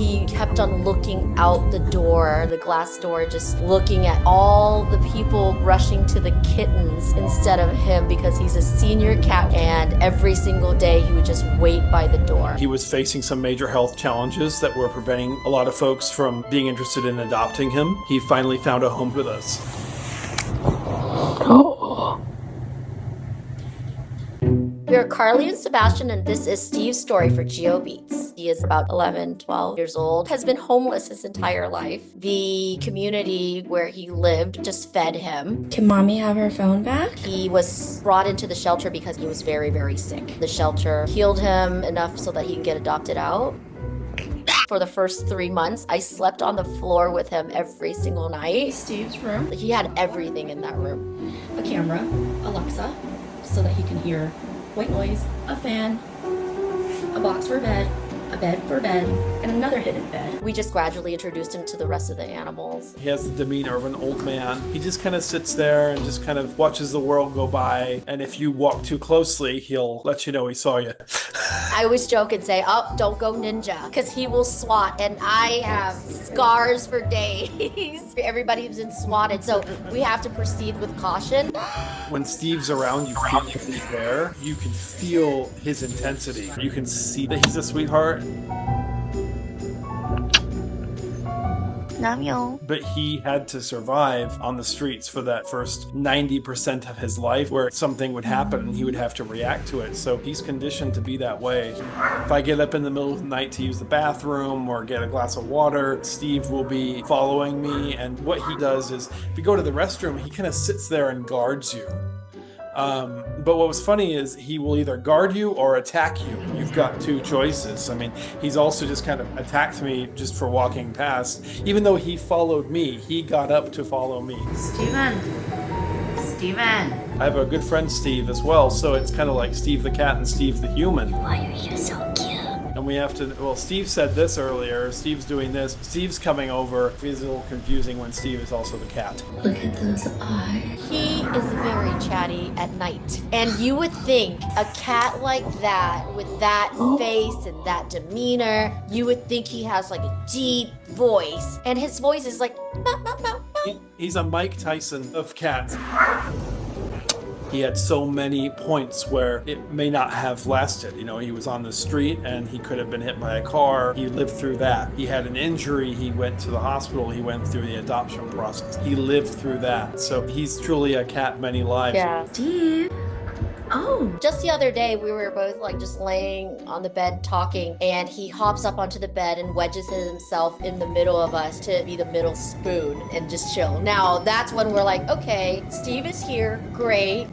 He kept on looking out the door, the glass door, just looking at all the people rushing to the kittens instead of him, because he's a senior cat, and every single day he would just wait by the door. He was facing some major health challenges that were preventing a lot of folks from being interested in adopting him. He finally found a home with us. We're Carly and Sebastian, and this is Steve's story for GeoBeats. He is about 11, 12 years old, has been homeless his entire life. The community where he lived just fed him. Can mommy have her phone back? He was brought into the shelter because he was very, very sick. The shelter healed him enough so that he can get adopted out. For the first 3 months, I slept on the floor with him every single night. Steve's room. He had everything in that room. A camera, Alexa, so that he can hear white noise, a fan, a box for a bed for a bed, and another hidden bed. We just gradually introduced him to the rest of the animals. He has the demeanor of an old man. He just kind of sits there and just kind of watches the world go by. And if you walk too closely, he'll let you know he saw you. I always joke and say, oh, don't go ninja, because he will swat, and I have scars for days. Everybody's been swatted, so we have to proceed with caution. When Steve's around, you feel he's there. You can feel his intensity. You can see that he's a sweetheart. But he had to survive on the streets for that first 90% of his life, where something would happen and he would have to react to it. So he's conditioned to be that way. If I get up in the middle of the night to use the bathroom or get a glass of water, Steve will be following me. And what he does is, if you go to the restroom, he kind of sits there and guards you. But what was funny is he will either guard you or attack you. You've got two choices. I mean, he's also just kind of attacked me just for walking past. Even though he followed me, he got up to follow me. Steven. I have a good friend, Steve, as well, so it's kind of like Steve the cat and Steve the human. Why are you so cute? And we have to, well, Steve said this earlier, Steve's doing this, Steve's coming over. It's a little confusing when Steve is also the cat. Look at those eyes. He is very chatty at night. And you would think a cat like that, with that face and that demeanor, you would think he has like a deep voice. And his voice is like, bow, bow, bow, bow. He's a Mike Tyson of cats. He had so many points where it may not have lasted. You know, he was on the street and he could have been hit by a car. He lived through that. He had an injury. He went to the hospital. He went through the adoption process. He lived through that. So he's truly a cat many lives. Yeah. Steve. Oh. Just the other day, we were both like just laying on the bed talking, and he hops up onto the bed and wedges himself in the middle of us to be the middle spoon and just chill. Now, that's when we're like, okay, Steve is here, great.